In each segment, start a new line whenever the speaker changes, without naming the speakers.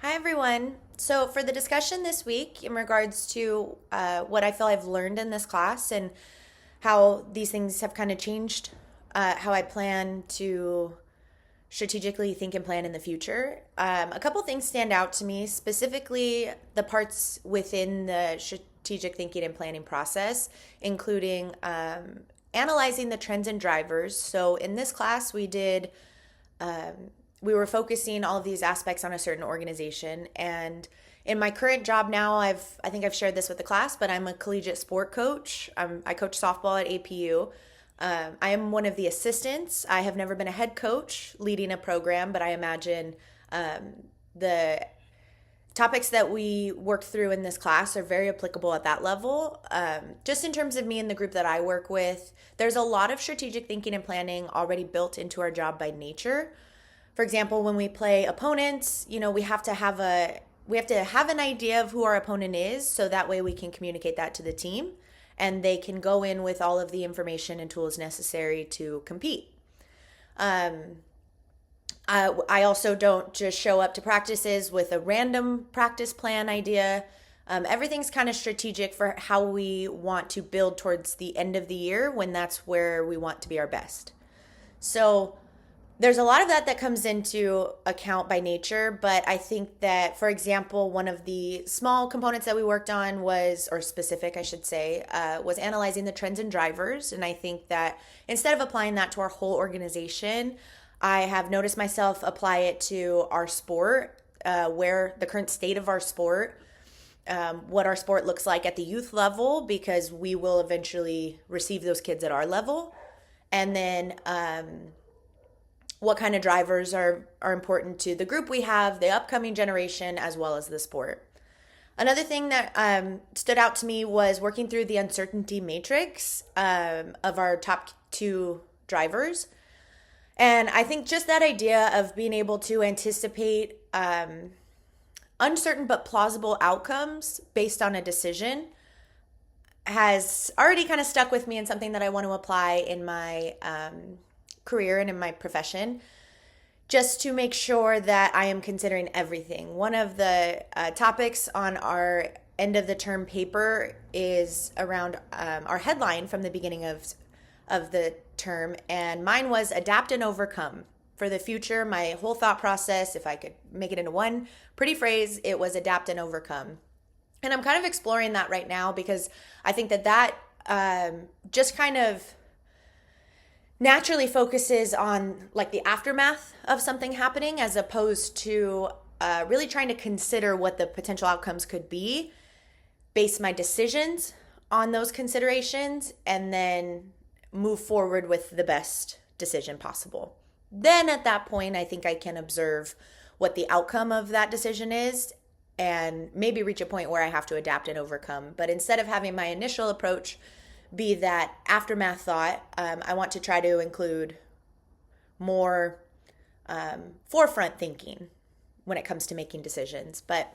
Hi, everyone. So, for the discussion this week in regards to what I feel I've learned in this class and how these things have kind of changed how I plan to strategically think and plan in the future, a couple things stand out to me, specifically the parts within the strategic thinking and planning process, including analyzing the trends and drivers. So, in this class, we were focusing all of these aspects on a certain organization. And in my current job now, I think I've shared this with the class, but I'm a collegiate sport coach. I coach softball at APU. I am one of the assistants. I have never been a head coach leading a program, but I imagine the topics that we work through in this class are very applicable at that level. Just in terms of me and the group that I work with, there's a lot of strategic thinking and planning already built into our job by nature. For example, when we play opponents, we have to have an idea of who our opponent is, so that way we can communicate that to the team and they can go in with all of the information and tools necessary to compete. I also don't just show up to practices with a random practice plan idea. Everything's kind of strategic for how we want to build towards the end of the year when that's where we want to be our best. So there's a lot of that comes into account by nature, but I think that, for example, one of the small components that we worked on was, or specific, I should say, was analyzing the trends and drivers. And I think that instead of applying that to our whole organization, I have noticed myself apply it to our sport, where the current state of our sport, what our sport looks like at the youth level, because we will eventually receive those kids at our level. And then what kind of drivers are important to the group we have, the upcoming generation, as well as the sport. Another thing that stood out to me was working through the uncertainty matrix of our top two drivers. And I think just that idea of being able to anticipate uncertain but plausible outcomes based on a decision has already kind of stuck with me, and something that I want to apply in my career and in my profession, just to make sure that I am considering everything. One of the topics on our end of the term paper is around our headline from the beginning of the term, and mine was adapt and overcome. For the future, my whole thought process, if I could make it into one pretty phrase, it was adapt and overcome. And I'm kind of exploring that right now, because I think that just kind of naturally focuses on like the aftermath of something happening, as opposed to really trying to consider what the potential outcomes could be, base my decisions on those considerations, and then move forward with the best decision possible. Then at that point, I think I can observe what the outcome of that decision is and maybe reach a point where I have to adapt and overcome. But instead of having my initial approach be that aftermath thought, I want to try to include more forefront thinking when it comes to making decisions. But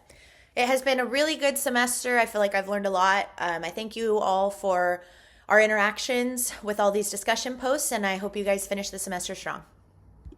it has been a really good semester. I feel like I've learned a lot. I thank you all for our interactions with all these discussion posts, and I hope you guys finish the semester strong.